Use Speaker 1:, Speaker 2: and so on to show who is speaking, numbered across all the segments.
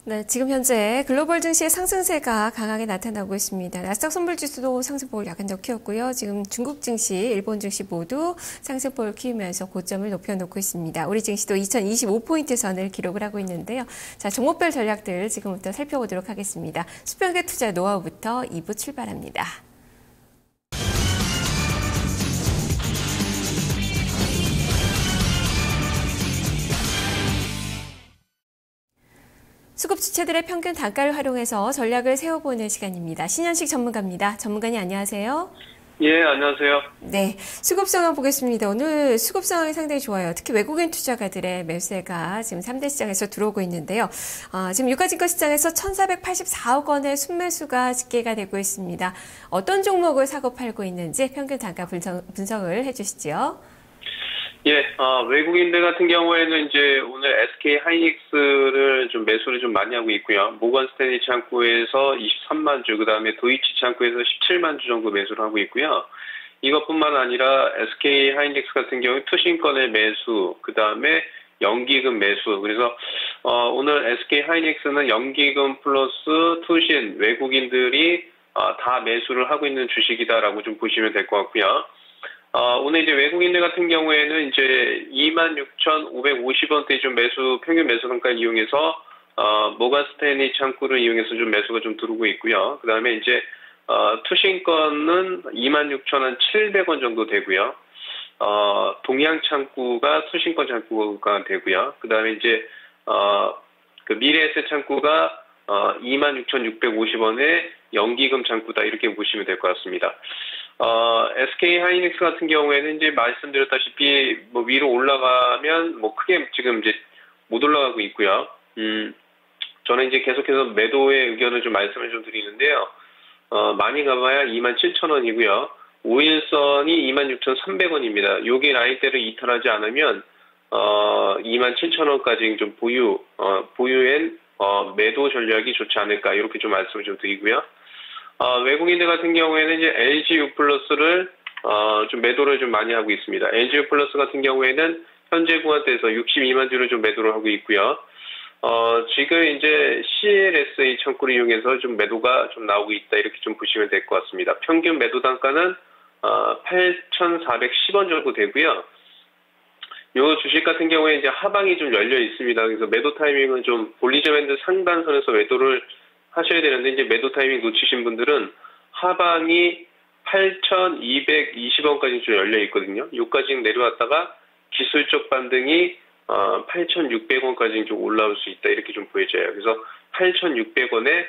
Speaker 1: 네, 지금 현재 글로벌 증시의 상승세가 강하게 나타나고 있습니다. 나스닥 선물지수도 상승폭을 약간 더 키웠고요. 지금 중국 증시, 일본 증시 모두 상승폭을 키우면서 고점을 높여놓고 있습니다. 우리 증시도 2025포인트 선을 기록을 하고 있는데요. 자, 종목별 전략들 지금부터 살펴보도록 하겠습니다. 수평계 투자 노하우부터 2부 출발합니다. 수급 주체들의 평균 단가를 활용해서 전략을 세워보는 시간입니다. 신현식 전문가입니다. 전문가님 안녕하세요.
Speaker 2: 예, 안녕하세요.
Speaker 1: 네, 수급 상황 보겠습니다. 오늘 수급 상황이 상당히 좋아요. 특히 외국인 투자가들의 매수세가 지금 3대 시장에서 들어오고 있는데요. 지금 유가증권 시장에서 1,484억 원의 순매수가 집계가 되고 있습니다. 어떤 종목을 사고 팔고 있는지 평균 단가 분석을 해주시죠.
Speaker 2: 예, 외국인들 같은 경우에는 이제 오늘 SK 하이닉스를 좀 매수를 좀 많이 하고 있고요. 모건 스탠리 창구에서 23만 주, 그 다음에 도이치 창구에서 17만 주 정도 매수를 하고 있고요. 이것뿐만 아니라 SK 하이닉스 같은 경우에 투신권의 매수, 그 다음에 연기금 매수. 그래서 오늘 SK 하이닉스는 연기금 플러스 투신 외국인들이 다 매수를 하고 있는 주식이다라고 좀 보시면 될 것 같고요. 오늘 이제 외국인들 같은 경우에는 이제 26,550원대 좀 평균 매수 단가를 이용해서, 모건 스탠리 창구를 이용해서 좀 매수가 좀 들어오고 있고요. 그 다음에 이제, 투신권은 26,700원 정도 되고요. 동양 창구가 투신권 창구가 되고요. 그 다음에 이제, 그 미래에셋 창구가, 26,650원의 연기금 창구다. 이렇게 보시면 될 것 같습니다. SK 하이닉스 같은 경우에는 이제 말씀드렸다시피 뭐 위로 올라가면 뭐 크게 지금 이제 못 올라가고 있고요. 저는 이제 계속해서 매도의 의견을 좀 말씀을 좀 드리는데요. 많이 가봐야 27,000원이고요. 5일선이 26,300원입니다. 요게 라인대를 이탈하지 않으면 27,000원까지 좀 보유엔 매도 전략이 좋지 않을까 이렇게 좀 말씀을 좀 드리고요. 외국인들 같은 경우에는 이제 LG U+를 좀 매도를 좀 많이 하고 있습니다. LG U+ 같은 경우에는 현재 구간대에서 62만 주를 좀 매도를 하고 있고요. 지금 이제 CLSA 창구를 이용해서 좀 매도가 좀 나오고 있다 이렇게 좀 보시면 될 것 같습니다. 평균 매도 단가는 8,410원 정도 되고요. 요 주식 같은 경우에 이제 하방이 좀 열려 있습니다. 그래서 매도 타이밍은 좀 볼리저 밴드 상단선에서 매도를 하셔야 되는데 이제 매도 타이밍 놓치신 분들은 하방이 8,220원까지 좀 열려 있거든요. 요까지 내려왔다가 기술적 반등이 8,600원까지 좀 올라올 수 있다 이렇게 좀 보여져요. 그래서 8,600원에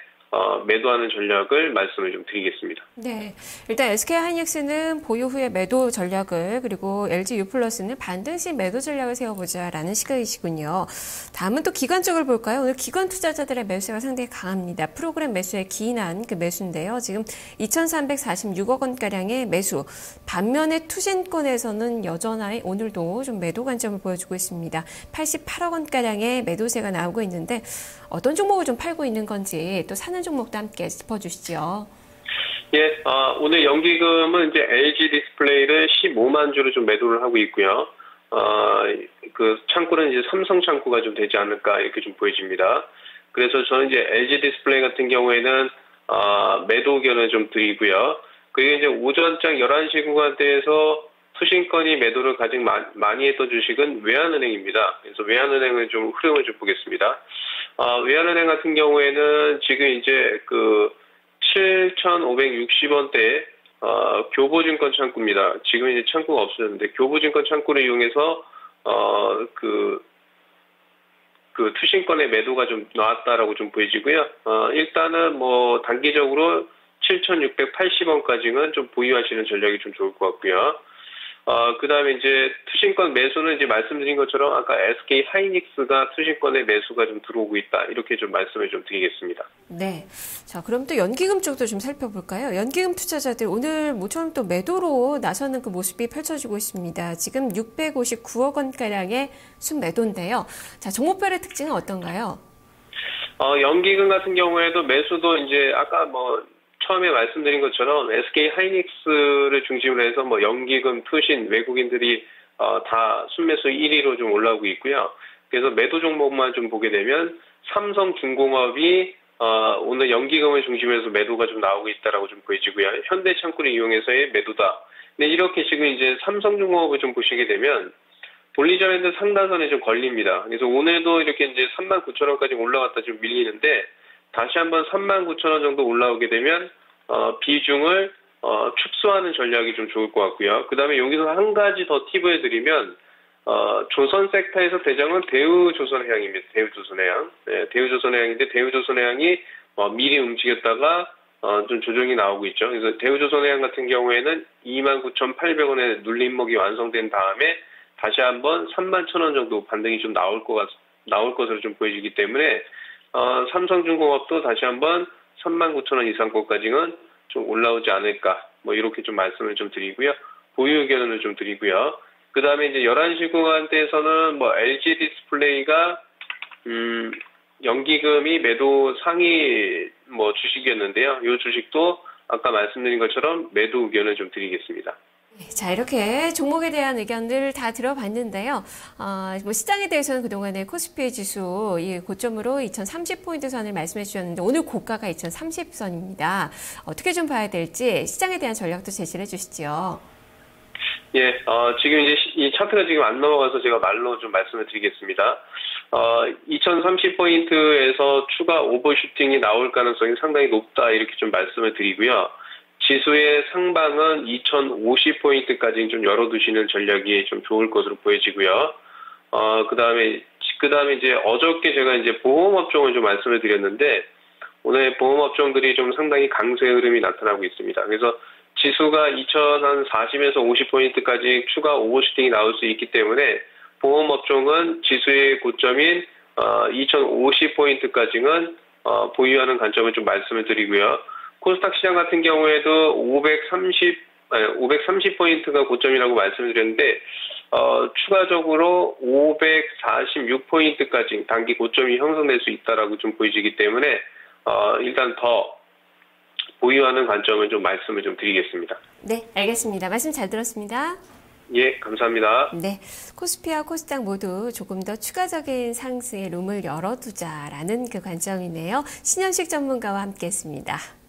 Speaker 2: 매도하는 전략을 말씀을 좀 드리겠습니다.
Speaker 1: 네, 일단 SK 하이닉스는 보유 후에 매도 전략을, 그리고 LG U+는 반등시 매도 전략을 세워보자라는 시각이시군요. 다음은 또 기관 쪽을 볼까요? 오늘 기관 투자자들의 매수가 상당히 강합니다. 프로그램 매수에 기인한 그 매수인데요. 지금 2,346억 원가량의 매수. 반면에 투신권에서는 여전히 오늘도 좀 매도 관점을 보여주고 있습니다. 88억 원가량의 매도세가 나오고 있는데 어떤 종목을 좀 팔고 있는 건지 또 사는 종목도 함께 짚어주시죠.
Speaker 2: 예, 오늘 연기금은 이제 LG 디스플레이를 15만 주를 좀 매도를 하고 있고요. 그 창구는 이제 삼성 창구가 좀 되지 않을까 이렇게 좀 보여집니다. 그래서 저는 이제 LG 디스플레이 같은 경우에는 매도 의견을 좀 드리고요. 그리고 이제 오전장 11시 구간대에서 투신권이 매도를 가장 많이 했던 주식은 외환은행입니다. 그래서 외환은행을 좀 흐름을 좀 보겠습니다. 외환은행 같은 경우에는 지금 이제 그 7,560원대 교보증권 창구입니다. 지금 이제 창구가 없어졌는데 교보증권 창구를 이용해서 그 투신권의 매도가 좀 나왔다라고 좀 보여지고요. 일단은 뭐 단기적으로 7,680원까지는 좀 보유하시는 전략이 좀 좋을 것 같고요. 그 다음에 이제 투신권 매수는 이제 말씀드린 것처럼 아까 SK 하이닉스가 투신권의 매수가 좀 들어오고 있다. 이렇게 좀 말씀을 좀 드리겠습니다.
Speaker 1: 네. 자, 그럼 또 연기금 쪽도 좀 살펴볼까요? 연기금 투자자들 오늘 모처럼 또 매도로 나서는 그 모습이 펼쳐지고 있습니다. 지금 659억 원가량의 순매도인데요. 자, 종목별의 특징은 어떤가요?
Speaker 2: 연기금 같은 경우에도 매수도 이제 아까 뭐 처음에 말씀드린 것처럼 SK 하이닉스를 중심으로 해서 뭐 연기금, 투신, 외국인들이 다 순매수 1위로 좀 올라오고 있고요. 그래서 매도 종목만 좀 보게 되면 삼성중공업이 오늘 연기금을 중심으로 해서 매도가 좀 나오고 있다라고 좀 보여지고요. 현대창구를 이용해서의 매도다. 근데 이렇게 지금 이제 삼성중공업을 좀 보시게 되면 볼리저밴드 상단선에 좀 걸립니다. 그래서 오늘도 이렇게 이제 39,000원까지 올라갔다 좀 밀리는데 다시 한번 39,000원 정도 올라오게 되면 비중을 축소하는 전략이 좀 좋을 것 같고요. 그 다음에 여기서 한 가지 더 팁을 드리면 조선 섹터에서 대장은 대우조선해양입니다. 대우조선해양. 네, 대우조선해양인데 대우조선해양이 미리 움직였다가 좀 조정이 나오고 있죠. 그래서 대우조선해양 같은 경우에는 29,800원의 눌림목이 완성된 다음에 다시 한번 31,000원 정도 반등이 좀 나올 것으로 좀 보여지기 때문에 삼성중공업도 다시 한번 39,000원 이상권까지는 좀 올라오지 않을까 뭐 이렇게 좀 말씀을 좀 드리고요. 보유 의견을 좀 드리고요. 그 다음에 이제 11시 구간대에서는 뭐 LG 디스플레이가 연기금이 매도 상위 뭐 주식이었는데요. 이 주식도 아까 말씀드린 것처럼 매도 의견을 좀 드리겠습니다.
Speaker 1: 자, 이렇게 종목에 대한 의견들 다 들어봤는데요. 뭐 시장에 대해서는 그동안에 코스피 지수 이 고점으로 2030포인트 선을 말씀해 주셨는데 오늘 고가가 2030선입니다. 어떻게 좀 봐야 될지 시장에 대한 전략도 제시를 해주시죠.
Speaker 2: 예, 지금 이제 이 차트가 지금 안 넘어가서 제가 말로 좀 말씀을 드리겠습니다. 2030포인트에서 추가 오버슈팅이 나올 가능성이 상당히 높다 이렇게 좀 말씀을 드리고요. 지수의 상방은 2050포인트까지 좀 열어두시는 전략이 좀 좋을 것으로 보여지고요. 그 다음에 이제 어저께 제가 이제 보험업종을 좀 말씀을 드렸는데, 오늘 보험업종들이 좀 상당히 강세 흐름이 나타나고 있습니다. 그래서 지수가 2040에서 50포인트까지 추가 오버슈팅이 나올 수 있기 때문에 보험업종은 지수의 고점인 2050포인트까지는 보유하는 관점을 좀 말씀을 드리고요. 코스닥 시장 같은 경우에도 530포인트가 고점이라고 말씀을 드렸는데, 추가적으로 546포인트까지 단기 고점이 형성될 수 있다라고 좀 보여지기 때문에, 일단 더 보유하는 관점을 좀 말씀을 좀 드리겠습니다.
Speaker 1: 네, 알겠습니다. 말씀 잘 들었습니다.
Speaker 2: 예, 감사합니다.
Speaker 1: 네, 코스피와 코스닥 모두 조금 더 추가적인 상승의 룸을 열어두자라는 그 관점이네요. 신현식 전문가와 함께했습니다.